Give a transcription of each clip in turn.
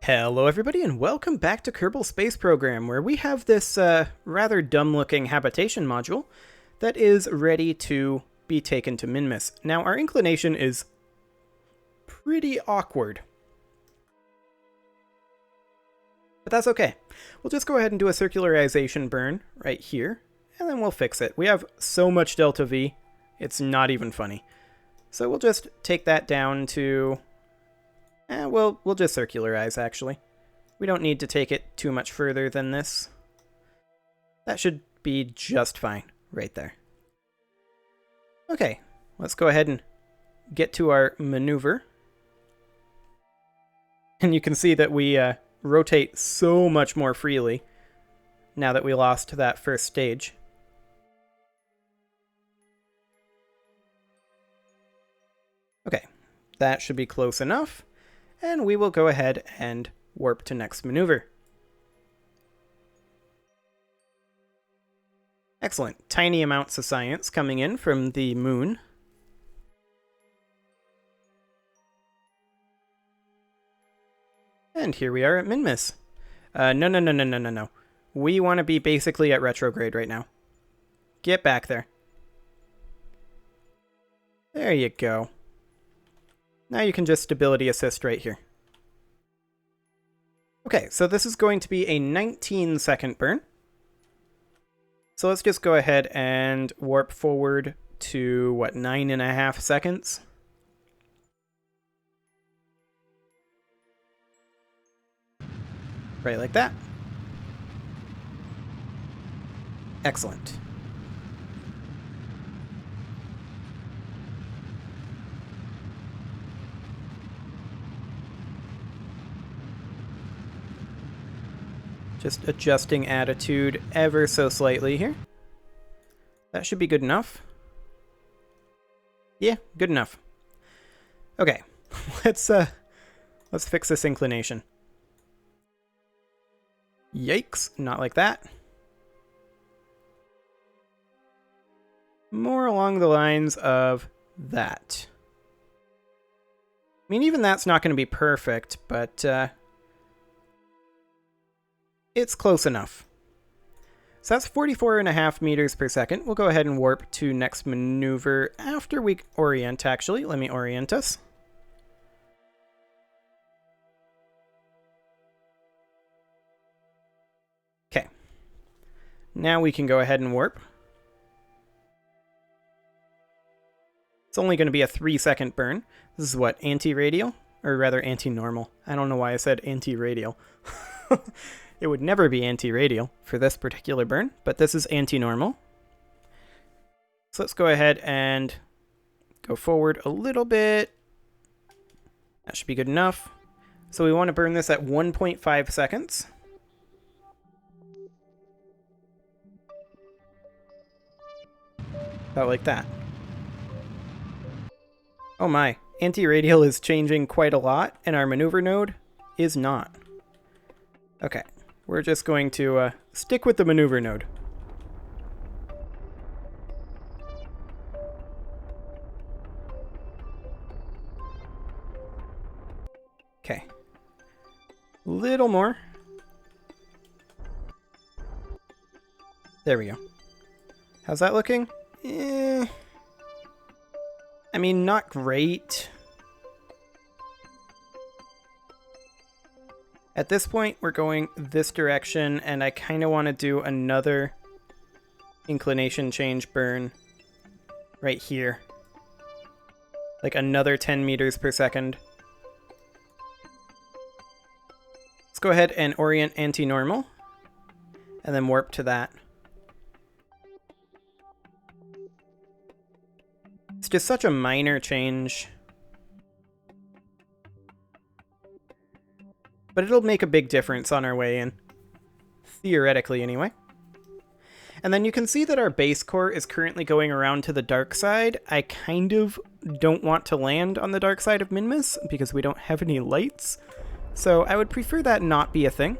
Hello everybody and welcome back to Kerbal Space Program, where we have this rather dumb-looking habitation module that is ready to be taken to Minmus. Now our inclination is pretty awkward, but that's okay. We'll just go ahead and do a circularization burn right here, and then we'll fix it. We have so much delta V, it's not even funny. So we'll just take that down to... we'll just circularize, actually. We don't need to take it too much further than this. That should be just fine right there. Okay, let's go ahead and get to our maneuver. And you can see that we rotate so much more freely now that we lost that first stage. Okay, that should be close enough. And we will go ahead and warp to next maneuver. Excellent. Tiny amounts of science coming in from the moon. And here we are at Minmus. No. We want to be basically at retrograde right now. Get back there. There you go. Now you can just stability assist right here. Okay, so this is going to be a 19-second burn. So let's just go ahead and warp forward to, 9.5 seconds? Right like that. Excellent. Just adjusting attitude ever so slightly here. That should be good enough. Yeah, good enough. Okay, let's fix this inclination. Yikes, not like that. More along the lines of that. I mean, even that's not going to be perfect, but it's close enough. So that's 44.5 meters per second. We'll go ahead and warp to next maneuver after we orient, actually. Let me orient us. Okay. Now we can go ahead and warp. It's only going to be a 3-second burn. This is what, anti-radial? Or rather anti-normal. I don't know why I said anti-radial. It would never be anti-radial for this particular burn, but this is anti-normal. So let's go ahead and go forward a little bit. That should be good enough. So we want to burn this at 1.5 seconds. About like that. Oh my, anti-radial is changing quite a lot, and our maneuver node is not. Okay. We're just going to stick with the maneuver node. Okay. Little more. There we go. How's that looking? I mean, not great. At this point, we're going this direction, and I kind of want to do another inclination change burn right here. Like another 10 meters per second. Let's go ahead and orient anti-normal, and then warp to that. It's just such a minor change. But it'll make a big difference on our way in. Theoretically, anyway. And then you can see that our base core is currently going around to the dark side. I kind of don't want to land on the dark side of Minmus because we don't have any lights. So I would prefer that not be a thing.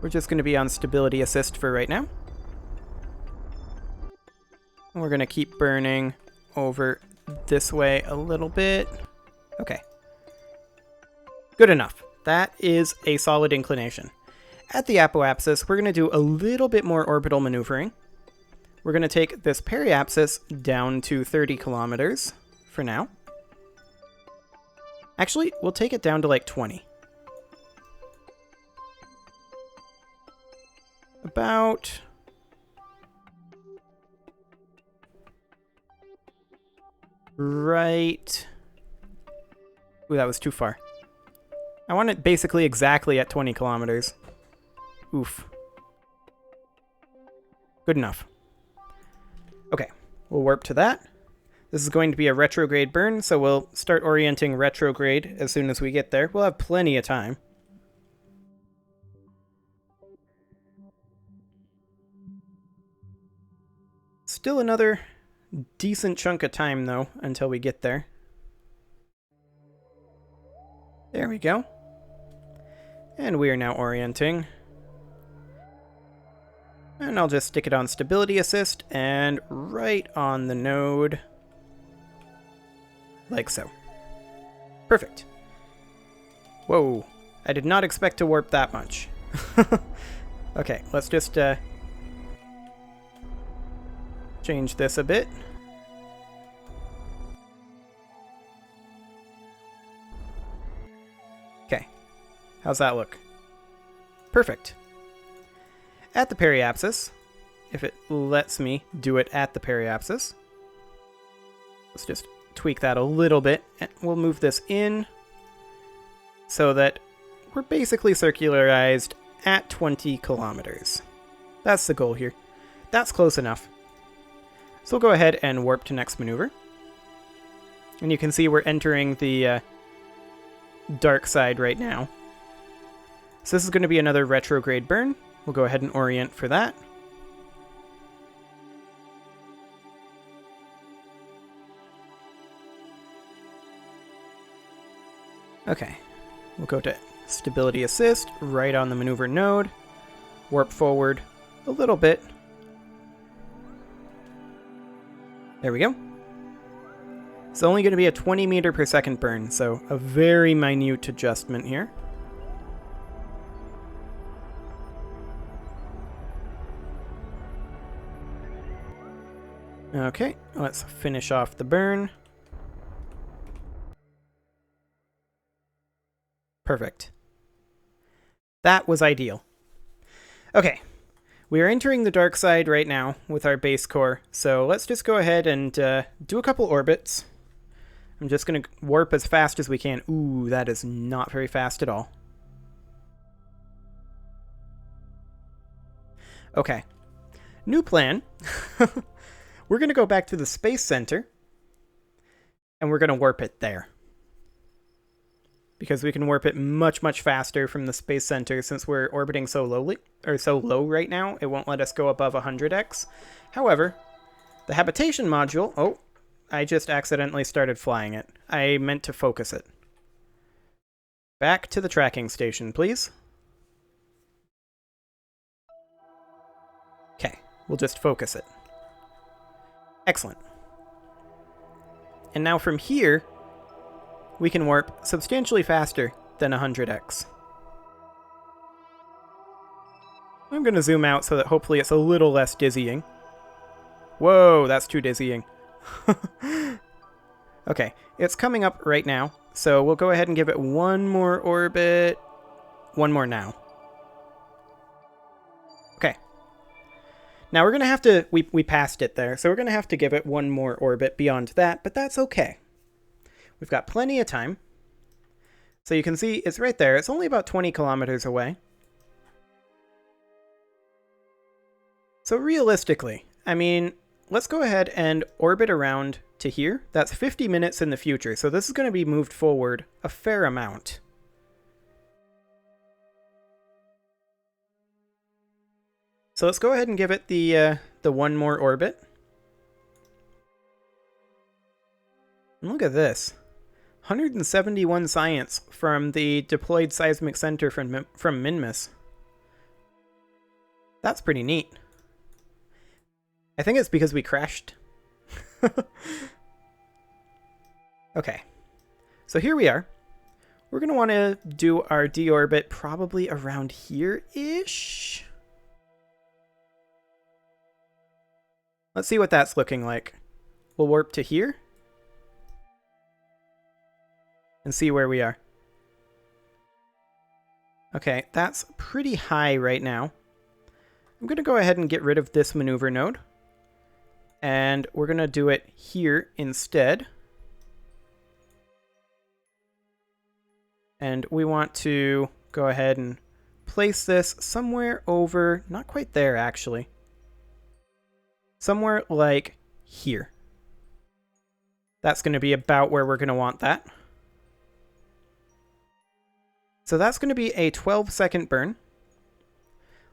We're just going to be on stability assist for right now. And we're going to keep burning over this way a little bit. Okay. Good enough. That is a solid inclination. At the apoapsis, we're going to do a little bit more orbital maneuvering. We're going to take this periapsis down to 30 kilometers for now. Actually, we'll take it down to like 20. About... right... Ooh, that was too far. I want it basically exactly at 20 kilometers. Oof. Good enough. Okay, we'll warp to that. This is going to be a retrograde burn, so we'll start orienting retrograde as soon as we get there. We'll have plenty of time. Still another decent chunk of time, though, until we get there. There we go. And we are now orienting. And I'll just stick it on stability assist and right on the node. Like so. Perfect. Whoa. I did not expect to warp that much. Okay, let's just change this a bit. Okay. How's that look? Perfect. At the periapsis, if it lets me do it at the periapsis, let's just tweak that a little bit, and we'll move this in so that we're basically circularized at 20 kilometers. That's the goal here. That's close enough. So we'll go ahead and warp to next maneuver. And you can see we're entering the dark side right now. So this is going to be another retrograde burn. We'll go ahead and orient for that. Okay, we'll go to stability assist, right on the maneuver node, warp forward a little bit. There we go. It's only going to be a 20 meter per second burn, so a very minute adjustment here. Okay, let's finish off the burn. Perfect. That was ideal. Okay, we are entering the dark side right now with our base core, so let's just go ahead and do a couple orbits. I'm just going to warp as fast as we can. Ooh, that is not very fast at all. Okay, new plan. We're going to go back to the Space Center, and we're going to warp it there. Because we can warp it much, much faster from the Space Center since we're orbiting so low right now. It won't let us go above 100x. However, the habitation module... Oh, I just accidentally started flying it. I meant to focus it. Back to the tracking station, please. Okay, we'll just focus it. Excellent. And now from here, we can warp substantially faster than 100x. I'm going to zoom out so that hopefully it's a little less dizzying. Whoa, that's too dizzying. Okay, it's coming up right now, so we'll go ahead and give it one more orbit. One more now. Okay. Now we're going to have to... We passed it there, so we're going to have to give it one more orbit beyond that, but that's okay. We've got plenty of time. So you can see it's right there. It's only about 20 kilometers away. So realistically, I mean, let's go ahead and orbit around to here. That's 50 minutes in the future, so this is going to be moved forward a fair amount. So let's go ahead and give it the one more orbit. And look at this. 171 science from the deployed seismic center from Minmus. That's pretty neat. I think it's because we crashed. Okay. So here we are. We're going to want to do our deorbit probably around here-ish. Let's see what that's looking like. We'll warp to here and see where we are. Okay, that's pretty high right now. I'm going to go ahead and get rid of this maneuver node. And we're going to do it here instead. And we want to go ahead and place this somewhere over, not quite there actually. Somewhere like here. That's going to be about where we're going to want that. So that's going to be a 12-second burn.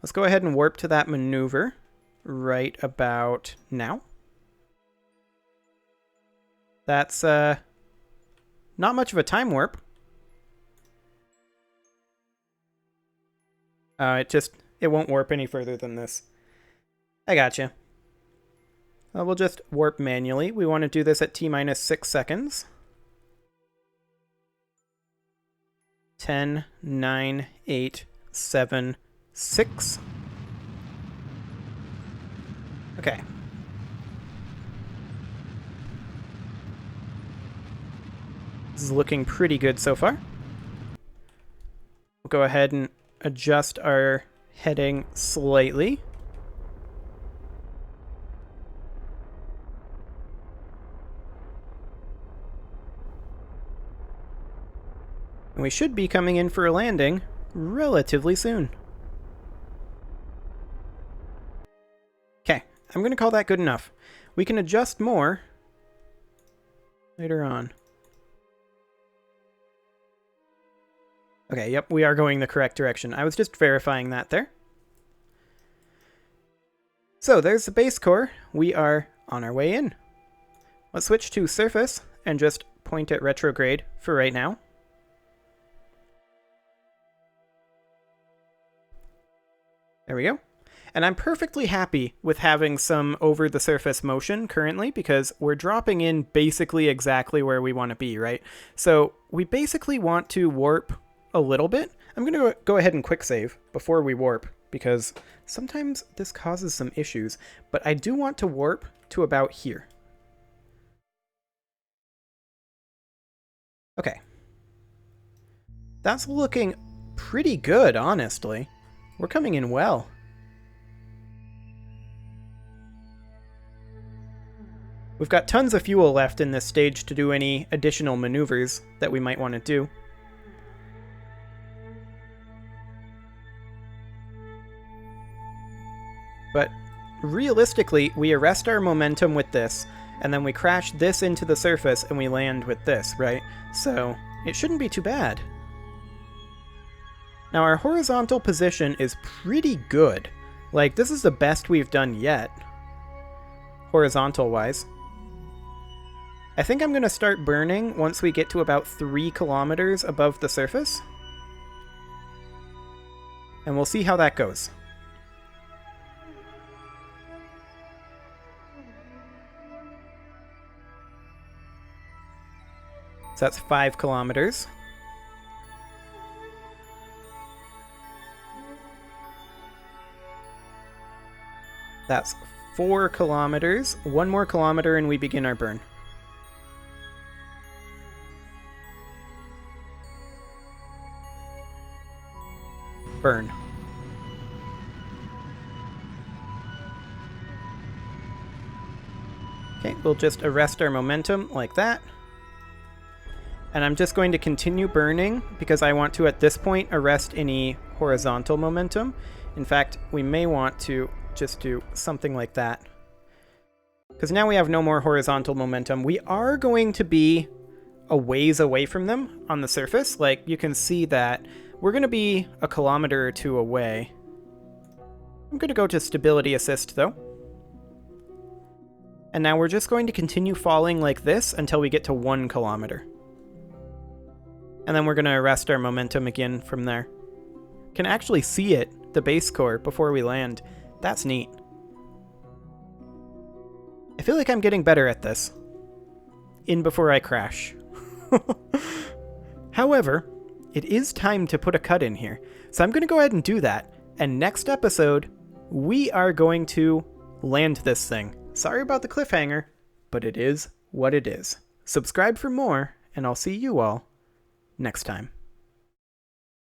Let's go ahead and warp to that maneuver right about now. That's not much of a time warp. It won't warp any further than this. I gotcha. We'll just warp manually. We want to do this at T-minus 6 seconds. 10, 9, 8, 7, 6. Okay. This is looking pretty good so far. We'll go ahead and adjust our heading slightly. And we should be coming in for a landing relatively soon. Okay, I'm going to call that good enough. We can adjust more later on. Okay, yep, we are going the correct direction. I was just verifying that there. So there's the base core. We are on our way in. Let's switch to surface and just point at retrograde for right now. There we go. And I'm perfectly happy with having some over-the-surface motion currently because we're dropping in basically exactly where we want to be, right? So we basically want to warp a little bit. I'm going to go ahead and quick save before we warp because sometimes this causes some issues, but I do want to warp to about here. Okay. That's looking pretty good, honestly. We're coming in well. We've got tons of fuel left in this stage to do any additional maneuvers that we might want to do. But realistically, we arrest our momentum with this, and then we crash this into the surface and we land with this, right? So it shouldn't be too bad. Now our horizontal position is pretty good. Like, this is the best we've done yet, horizontal-wise. I think I'm going to start burning once we get to about 3 kilometers above the surface. And we'll see how that goes. So that's 5 kilometers. That's 4 kilometers. 1 more kilometer and we begin our burn. Burn. Okay, we'll just arrest our momentum like that. And I'm just going to continue burning because I want to, at this point, arrest any horizontal momentum. In fact, we may want to just do something like that. Because now we have no more horizontal momentum. We are going to be a ways away from them on the surface. Like, you can see that we're going to be a kilometer or 2 away. I'm going to go to stability assist, though. And now we're just going to continue falling like this until we get to 1 kilometer. And then we're going to arrest our momentum again from there. Can actually see it, the base core, before we land. That's neat. I feel like I'm getting better at this. In before I crash. However, it is time to put a cut in here. So I'm going to go ahead and do that. And next episode, we are going to land this thing. Sorry about the cliffhanger, but it is what it is. Subscribe for more, and I'll see you all next time.